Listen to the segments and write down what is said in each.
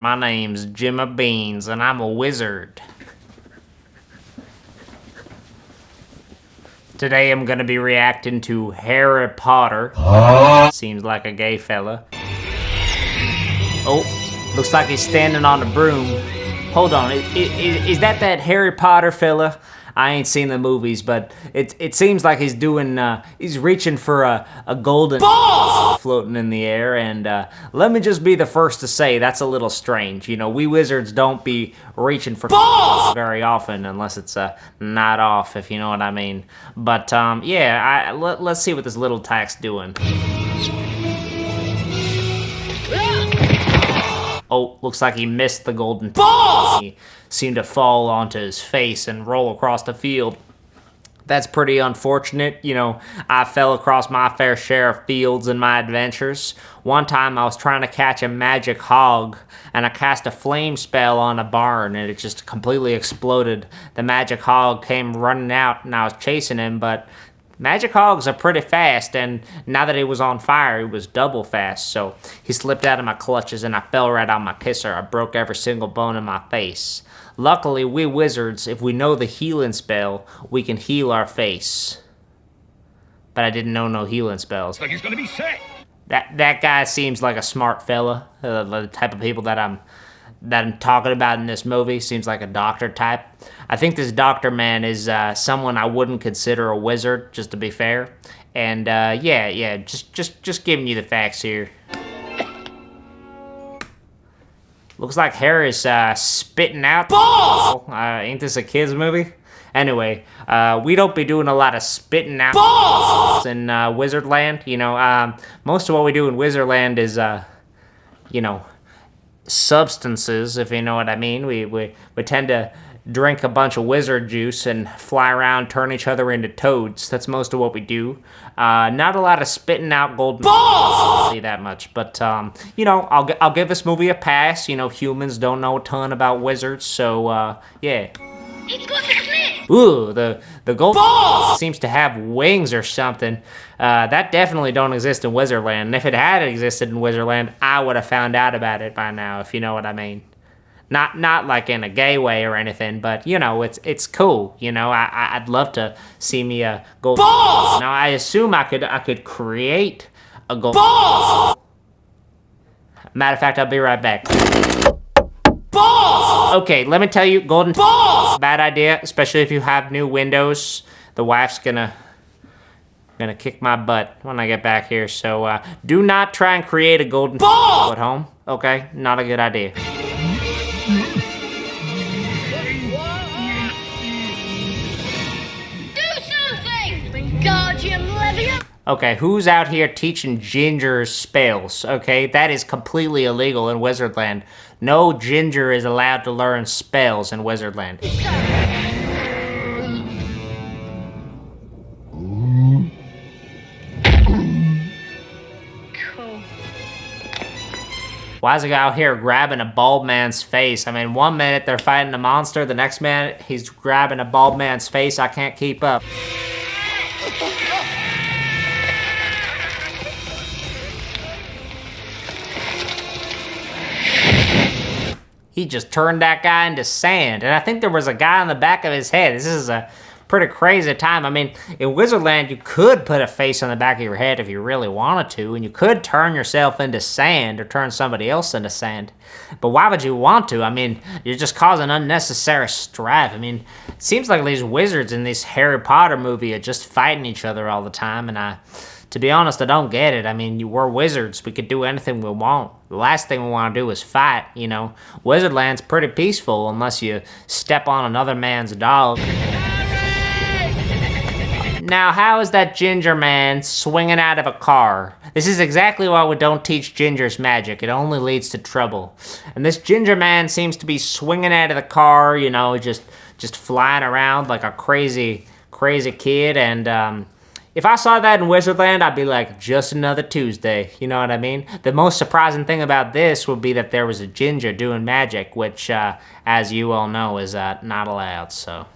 My name's Jimmy Beans, and I'm a wizard. Today I'm gonna be reacting to Harry Potter. Seems like a gay fella. Oh, looks like he's standing on the broom. Hold on, is that Harry Potter fella? I ain't seen the movies, but it seems like he's doing, he's reaching for a golden ball floating in the air, and let me just be the first to say that's a little strange. You know, we wizards don't be reaching for balls very often unless it's not off, if you know what I mean. But yeah, let's see what this little tack's doing. Oh, looks like he missed the golden ball. He seemed to fall onto his face and roll across the field. That's pretty unfortunate. You know, I fell across my fair share of fields in my adventures. One time I was trying to catch a magic hog, and I cast a flame spell on a barn, and it just completely exploded. The magic hog came running out, and I was chasing him, but magic hogs are pretty fast, and now that he was on fire, he was double fast, so he slipped out of my clutches and I fell right on my kisser. I broke every single bone in my face. Luckily, we wizards, if we know the healing spell, we can heal our face. But I didn't know no healing spells. Like he's gonna be sick. That guy seems like a smart fella, the type of people that I'm talking about in this movie. Seems like a doctor type. I think this doctor man is someone I wouldn't consider a wizard, just to be fair. And yeah, just giving you the facts here. Looks like Harry's spitting out balls. Ain't this a kids movie? Anyway, we don't be doing a lot of spitting out balls in Wizardland. You know, most of what we do in Wizardland is, you know, substances, if you know what I mean. We tend to drink a bunch of wizard juice and fly around, turn each other into toads. That's most of what we do. Not a lot of spitting out golden balls. I'll say that much. But you know, I'll give this movie a pass. You know, humans don't know a ton about wizards, so yeah. It's got the clip. Ooh, the gold ball seems to have wings or something. That definitely don't exist in Wizardland. And if it had existed in Wizardland, I would have found out about it by now, if you know what I mean. Not like in a gay way or anything, but you know, it's cool. You know, I'd love to see me a gold ball. Now I assume I could create a gold ball. Matter of fact, I'll be right back. Balls! Okay, let me tell you, golden balls! Bad idea, especially if you have new windows. The wife's gonna kick my butt when I get back here, so do not try and create a golden ball at home, okay? Not a good idea. Do something! Guardian Levia! Okay, who's out here teaching gingers spells, okay? That is completely illegal in Wizardland. No ginger is allowed to learn spells in Wizardland. Cool. Why is a guy out here grabbing a bald man's face? I mean, one minute they're fighting a monster, the next minute he's grabbing a bald man's face. I can't keep up. He just turned that guy into sand, and I think there was a guy on the back of his head. This is a pretty crazy time. I mean, in Wizardland, you could put a face on the back of your head if you really wanted to, and you could turn yourself into sand or turn somebody else into sand. But why would you want to? I mean, you're just causing unnecessary strife. I mean, it seems like these wizards in this Harry Potter movie are just fighting each other all the time, and to be honest, I don't get it. I mean, we're wizards. We could do anything we want. The last thing we want to do is fight, you know. Wizardland's pretty peaceful unless you step on another man's dog. Now, how is that ginger man swinging out of a car? This is exactly why we don't teach gingers magic. It only leads to trouble. And this ginger man seems to be swinging out of the car, you know, just flying around like a crazy kid. And if I saw that in Wizardland, I'd be like, just another Tuesday. You know what I mean? The most surprising thing about this would be that there was a ginger doing magic, which, as you all know, is not allowed, so.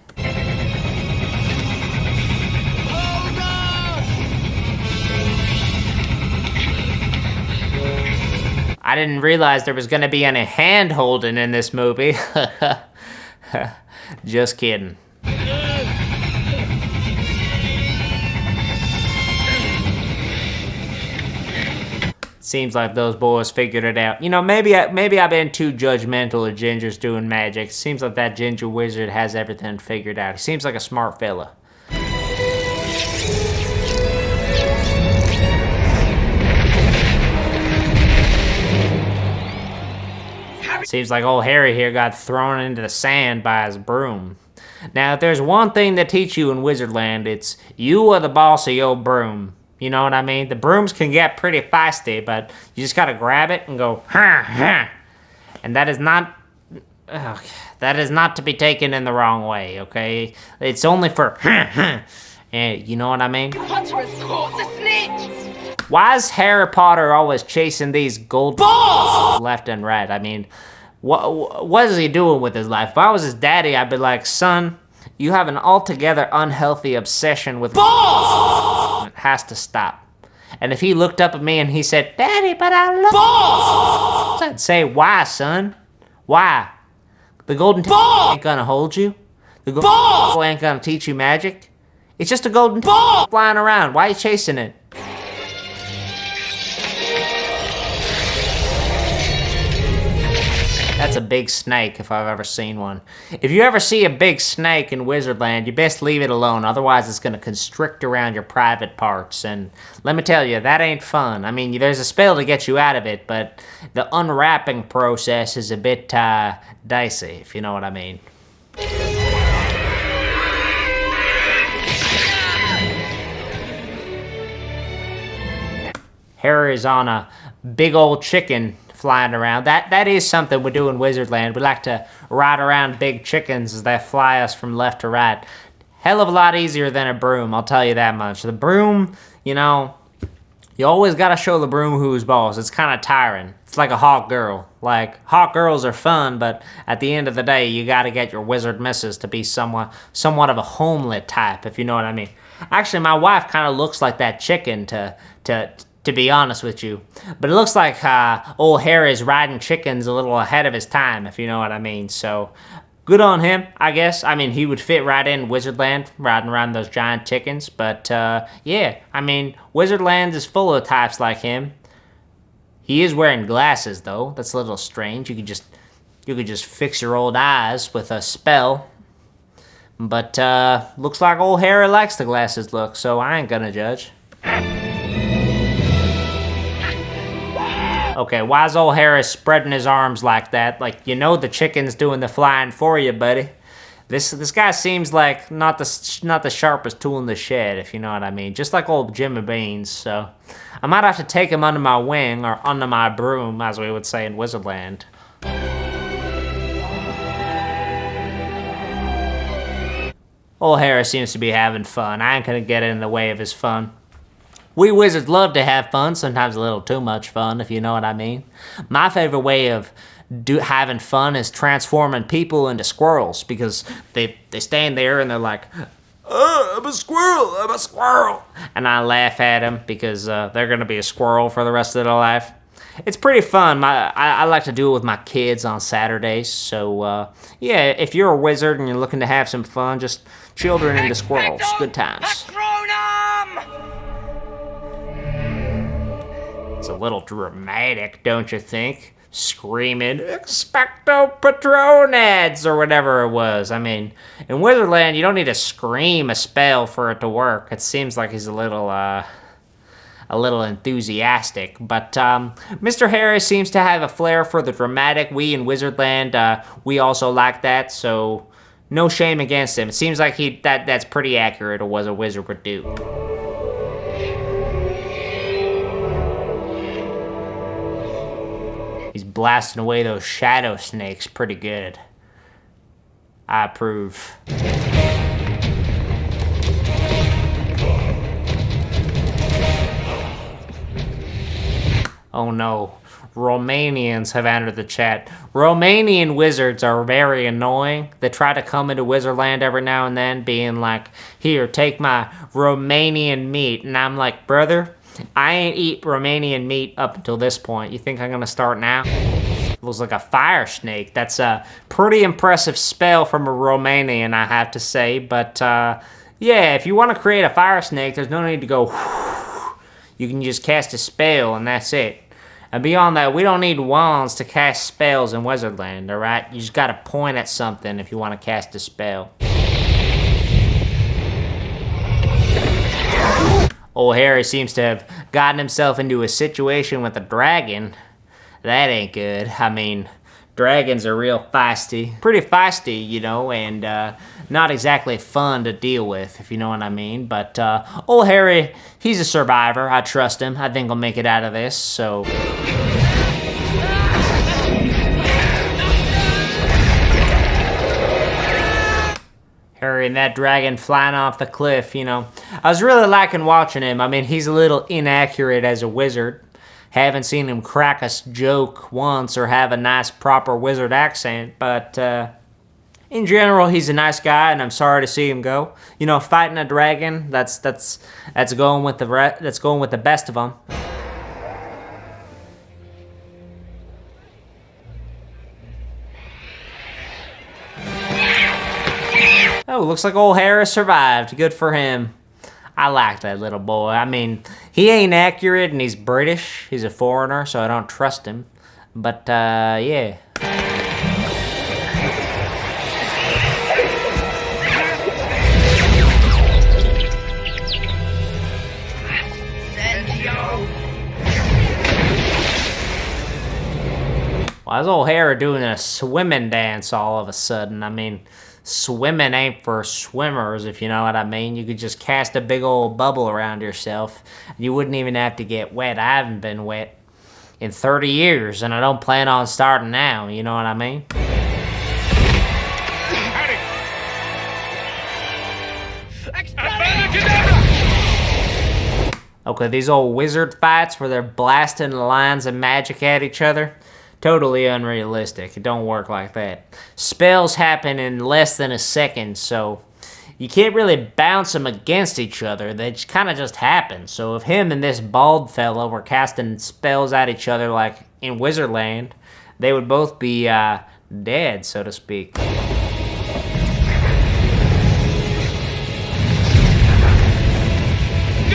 I I didn't realize there was gonna be any hand-holding in this movie. Just kidding. Seems like those boys figured it out. You know, maybe I've been too judgmental of gingers doing magic. Seems like that ginger wizard has everything figured out. He seems like a smart fella. Seems like old Harry here got thrown into the sand by his broom. Now, if there's one thing they teach you in Wizardland, it's you are the boss of your broom. You know what I mean? The brooms can get pretty feisty, but you just gotta grab it and go, and that is not to be taken in the wrong way, okay? It's only for, you know what I mean? Potter has caught the snitch! Why is Harry Potter always chasing these gold balls left and right? I mean, what is he doing with his life? If I was his daddy, I'd be like, son, you have an altogether unhealthy obsession with balls. It has to stop. And if he looked up at me and he said, Daddy, but I love balls, I'd say, why, son? Why? The golden ball ain't gonna hold you. The golden ball ain't gonna teach you magic. It's just a golden ball flying around. Why are you chasing it? That's a big snake if I've ever seen one. If you ever see a big snake in Wizardland, you best leave it alone. Otherwise, it's going to constrict around your private parts. And let me tell you, that ain't fun. I mean, there's a spell to get you out of it, but the unwrapping process is a bit dicey, if you know what I mean. Harry's on a big old chicken flying around. That is something we do in Wizardland. We like to ride around big chickens as they fly us from left to right. Hell of a lot easier than a broom, I'll tell you that much. The broom, you know, you always gotta show the broom who's boss. It's kind of tiring. It's like a hot girl. Like, hot girls are fun, but at the end of the day, you gotta get your wizard missus to be somewhat of a homely type, if you know what I mean. Actually, my wife kind of looks like that chicken to be honest with you. But it looks like old Harry's riding chickens a little ahead of his time, if you know what I mean. So, good on him, I guess. I mean, he would fit right in Wizardland, riding around those giant chickens. But, yeah, I mean, Wizardland is full of types like him. He is wearing glasses, though. That's a little strange. You could just fix your old eyes with a spell. But, looks like old Harry likes the glasses look, so I ain't gonna judge. Okay, why's old Harry spreading his arms like that? Like, you know the chicken's doing the flying for you, buddy. This guy seems like not the sharpest tool in the shed, if you know what I mean. Just like old Jimmy Beans, so I might have to take him under my wing, or under my broom, as we would say in Wizardland. Old Harry seems to be having fun. I ain't gonna get in the way of his fun. We wizards love to have fun, sometimes a little too much fun, if you know what I mean. My favorite way of having fun is transforming people into squirrels, because they stand there and they're like, oh, I'm a squirrel. And I laugh at them because they're going to be a squirrel for the rest of their life. It's pretty fun. I like to do it with my kids on Saturdays. So, yeah, if you're a wizard and you're looking to have some fun, just children into squirrels. Good times. It's a little dramatic, don't you think? Screaming, Expecto Patronus, or whatever it was. I mean, in Wizardland, you don't need to scream a spell for it to work. It seems like he's a little enthusiastic. But Mr. Harry seems to have a flair for the dramatic. We in Wizardland, we also like that, so no shame against him. It seems like that's pretty accurate of what a wizard would do. He's blasting away those shadow snakes pretty good. I approve. Oh no, Romanians have entered the chat. Romanian wizards are very annoying. They try to come into Wizardland every now and then being like, here, take my Romanian meat. And I'm like, brother, I ain't eat Romanian meat up until this point. You think I'm gonna start now? It looks like a fire snake. That's a pretty impressive spell from a Romanian, I have to say. But yeah, if you want to create a fire snake, there's no need to go. You can just cast a spell and that's it. And beyond that, we don't need wands to cast spells in Wizardland, alright? You just gotta point at something if you want to cast a spell. Old Harry seems to have gotten himself into a situation with a dragon. That ain't good. I mean, dragons are real feisty. Pretty feisty, you know, and not exactly fun to deal with, if you know what I mean. But old Harry, he's a survivor. I trust him. I think he'll make it out of this, so... Harry and that dragon flying off the cliff, you know. I was really liking watching him. I mean, he's a little inaccurate as a wizard. Haven't seen him crack a joke once or have a nice proper wizard accent, but in general, he's a nice guy, and I'm sorry to see him go. You know, fighting a dragon, that's going with the best of them. Oh, looks like old Harris survived. Good for him. I like that little boy. I mean, he ain't accurate and he's British. He's a foreigner, so I don't trust him. But, yeah. Why is old Harry doing a swimming dance all of a sudden? I mean... Swimming ain't for swimmers, if you know what I mean. You could just cast a big old bubble around yourself. You wouldn't even have to get wet. I haven't been wet in 30 years, and I don't plan on starting now, you know what I mean? Okay, these old wizard fights where they're blasting lines of magic at each other. Totally unrealistic. It don't work like that. Spells happen in less than a second, so you can't really bounce them against each other. They just kind of just happen. So if him and this bald fella were casting spells at each other like in Wizardland, they would both be dead, so to speak. Do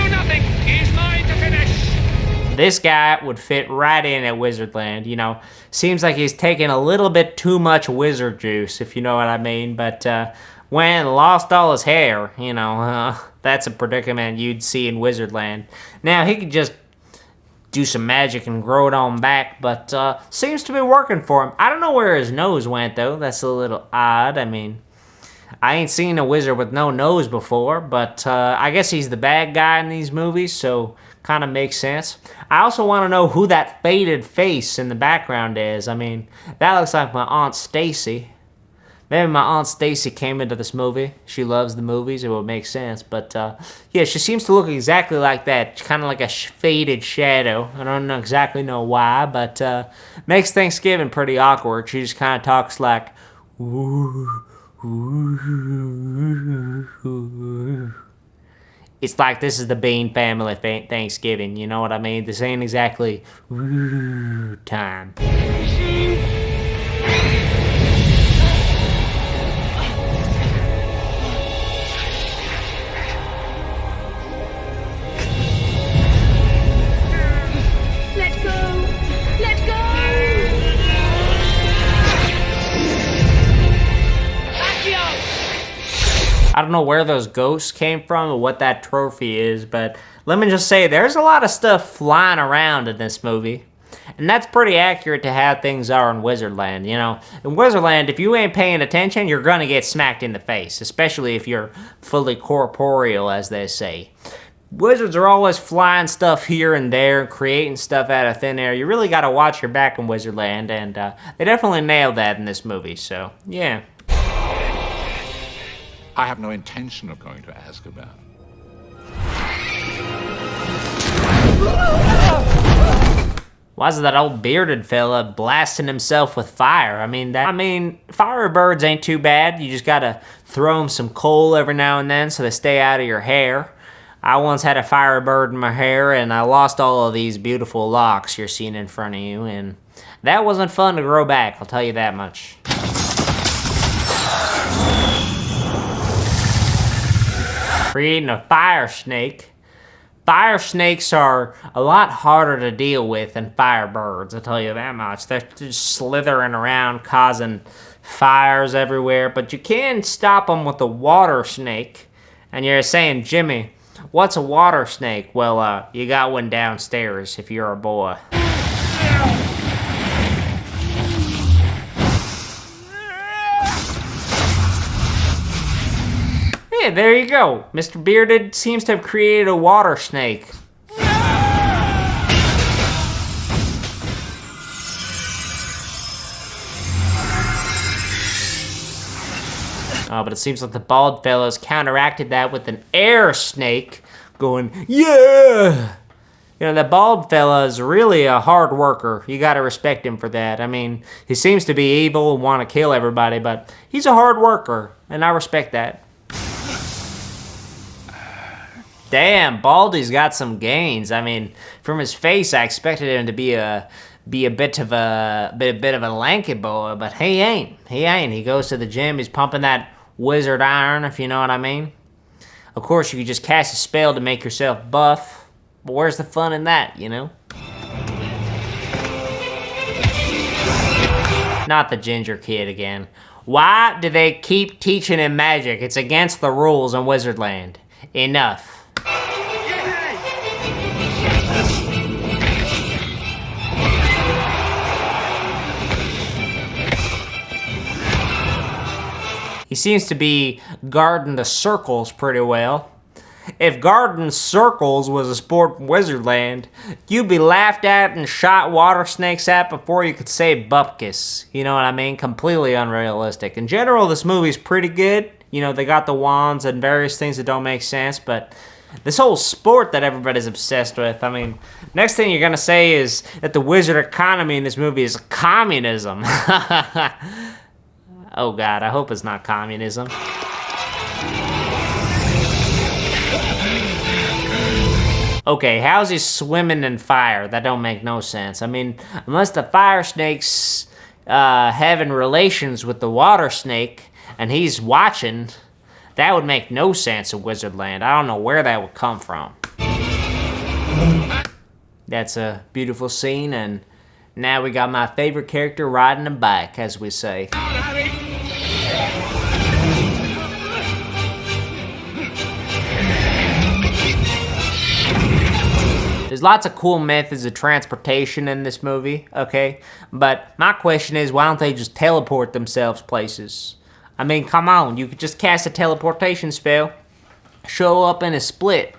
nothing. He's mine to finish. This guy would fit right in at Wizardland, you know. Seems like he's taking a little bit too much wizard juice, if you know what I mean. But went and lost all his hair, you know. That's a predicament you'd see in Wizardland. Now, he could just do some magic and grow it on back, but seems to be working for him. I don't know where his nose went, though. That's a little odd. I mean, I ain't seen a wizard with no nose before, but I guess he's the bad guy in these movies, so... kind of makes sense. I also want to know who that faded face in the background is. I mean, that looks like my Aunt Stacy. Maybe my Aunt Stacy came into this movie. She loves the movies. It would make sense. But, yeah, she seems to look exactly like that. Kind of like a faded shadow. I don't exactly know why, but makes Thanksgiving pretty awkward. She just kind of talks like... It's like this is the Bean family Thanksgiving, you know what I mean? This ain't exactly time. Let go! Let go! I don't know where those ghosts came from or what that trophy is, but let me just say there's a lot of stuff flying around in this movie. And that's pretty accurate to how things are in Wizardland, you know. In Wizardland, if you ain't paying attention, you're gonna get smacked in the face, especially if you're fully corporeal, as they say. Wizards are always flying stuff here and there, creating stuff out of thin air. You really gotta watch your back in Wizardland, and they definitely nailed that in this movie, so, yeah. I have no intention of going to Azkaban. Why is that old bearded fella blasting himself with fire? I mean, Firebirds ain't too bad. You just gotta throw them some coal every now and then so they stay out of your hair. I once had a firebird in my hair, and I lost all of these beautiful locks you're seeing in front of you, and that wasn't fun to grow back, I'll tell you that much. Creating a fire snake. Fire snakes are a lot harder to deal with than firebirds, I'll tell you that much. They're just slithering around, causing fires everywhere, but you can stop them with a water snake. And you're saying, Jimmy, what's a water snake? Well, you got one downstairs if you're a boy. Yeah, there you go. Mr. Bearded seems to have created a water snake. Oh, but it seems like the bald fellows counteracted that with an air snake going, yeah! You know, the bald fella is really a hard worker. You gotta respect him for that. I mean, he seems to be evil and want to kill everybody, but he's a hard worker, and I respect that. Damn, Baldy's got some gains. I mean, from his face, I expected him to be a bit of a lanky boy, but he ain't. He ain't. He goes to the gym. He's pumping that wizard iron, if you know what I mean. Of course, you could just cast a spell to make yourself buff, but where's the fun in that, you know? Not the ginger kid again. Why do they keep teaching him magic? It's against the rules in Wizardland. Enough. He seems to be guarding the circles pretty well. If guarding circles was a sport in Wizardland, you'd be laughed at and shot water snakes at before you could say bupkis. You know what I mean? Completely unrealistic. In general, this movie's pretty good. You know, they got the wands and various things that don't make sense, but this whole sport that everybody's obsessed with, I mean, next thing you're gonna say is that the wizard economy in this movie is communism. Oh God, I hope it's not communism. Okay, how's he swimming in fire? That don't make no sense. I mean, unless the fire snake's having relations with the water snake and he's watching, that would make no sense in Wizardland. I don't know where that would come from. That's a beautiful scene, and now we got my favorite character riding a bike, as we say. There's lots of cool methods of transportation in this movie, okay? But my question is, why don't they just teleport themselves places? I mean, come on, you could just cast a teleportation spell, show up in a split.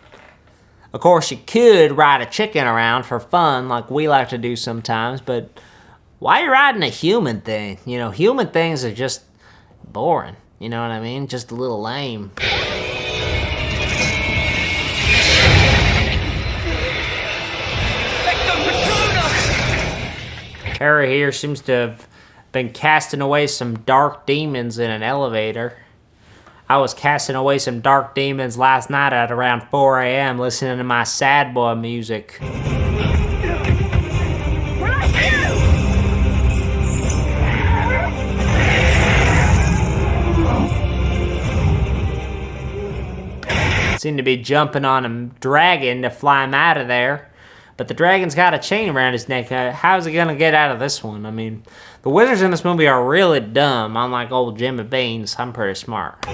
Of course, you could ride a chicken around for fun, like we like to do sometimes, but why are you riding a human thing? You know, human things are just boring, you know what I mean? Just a little lame. Harry here seems to have been casting away some dark demons in an elevator. I was casting away some dark demons last night at around 4 a.m. listening to my sad boy music. Seem to be jumping on a dragon to fly him out of there. But the dragon's got a chain around his neck. How's he gonna get out of this one? I mean, the wizards in this movie are really dumb. Unlike old Jimmy Beans, I'm pretty smart.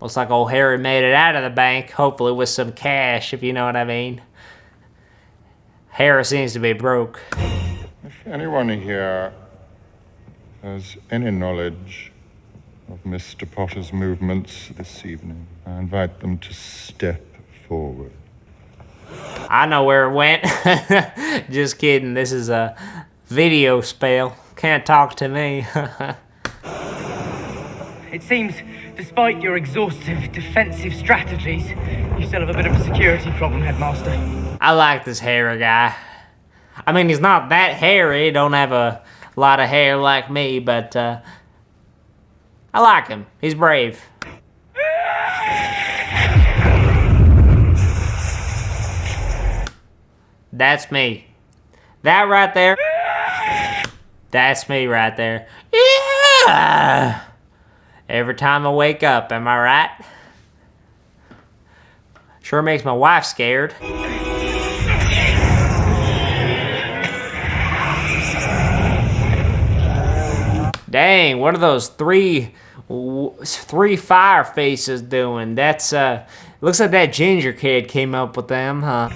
Looks like old Harry made it out of the bank, hopefully with some cash, if you know what I mean. Harry seems to be broke. If anyone here has any knowledge of Mr. Potter's movements this evening, I invite them to step forward. I know where it went. Just kidding. This is a video spell. Can't talk to me. It seems, despite your exhaustive defensive strategies, you still have a bit of a security problem, Headmaster. I like this hairy guy. I mean, he's not that hairy, don't have a lot of hair like me, but I like him. He's brave. That's me. That right there. That's me right there. Yeah! Every time I wake up, am I right? Sure makes my wife scared. Dang, what are those three fire faces doing? That's, looks like that ginger kid came up with them, huh?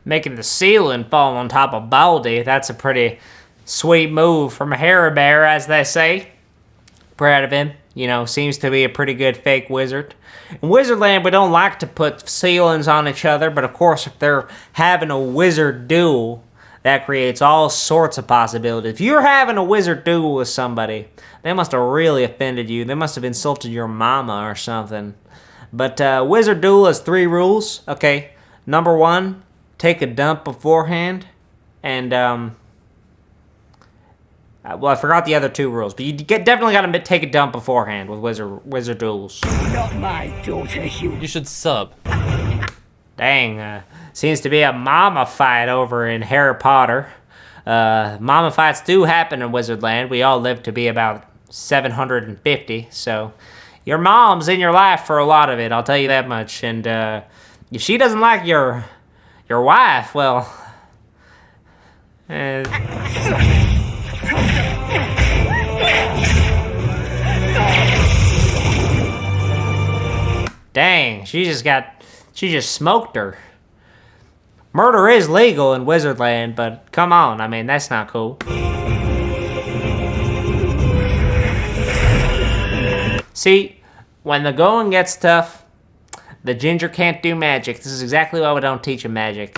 Making the ceiling fall on top of Baldy. That's a pretty sweet move from a hairy bear, as they say. Proud of him. You know, seems to be a pretty good fake wizard. In Wizardland, we don't like to put ceilings on each other, but of course, if they're having a wizard duel, that creates all sorts of possibilities. If you're having a wizard duel with somebody, they must have really offended you. They must have insulted your mama or something. But wizard duel has 3 rules. Okay, number 1, take a dump beforehand, and well, I forgot the other 2 rules, but you definitely got to take a dump beforehand with wizard duels. Not my daughter, You should sub. Dang, seems to be a mama fight over in Harry Potter. Mama fights do happen in Wizardland. We all live to be about 750, so your mom's in your life for a lot of it, I'll tell you that much. And if she doesn't like your wife, well, dang, she just smoked her. Murder is legal in Wizardland, but come on, I mean, that's not cool. See, when the going gets tough, the ginger can't do magic. This is exactly why we don't teach him magic.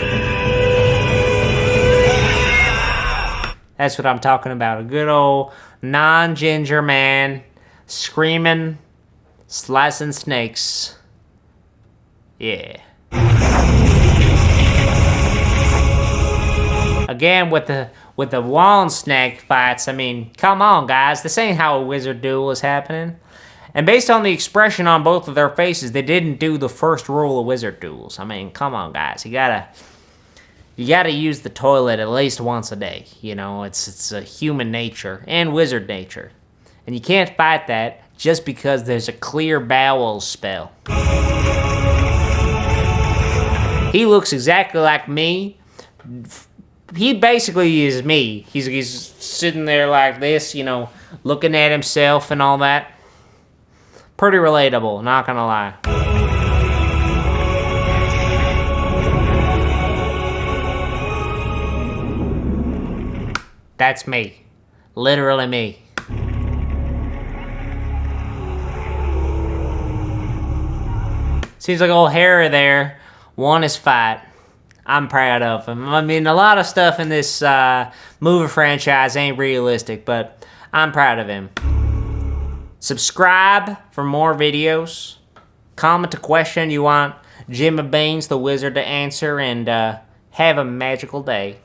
That's what I'm talking about. A good old non-ginger man screaming, slicing snakes. Yeah. Again, with the wand snake fights, I mean, come on, guys. This ain't how a wizard duel is happening. And based on the expression on both of their faces, they didn't do the first rule of wizard duels. I mean, come on, guys. You gotta use the toilet at least once a day. You know, it's a human nature and wizard nature. And you can't fight that just because there's a clear bowels spell. He looks exactly like me. He basically is me. He's sitting there like this, you know, looking at himself and all that. Pretty relatable, not gonna lie. That's me. Literally me. Seems like old Harry there won his fight. I'm proud of him. I mean, a lot of stuff in this movie franchise ain't realistic, but I'm proud of him. Subscribe for more videos. Comment a question you want Jimmy Beans the Wizard to answer, and have a magical day.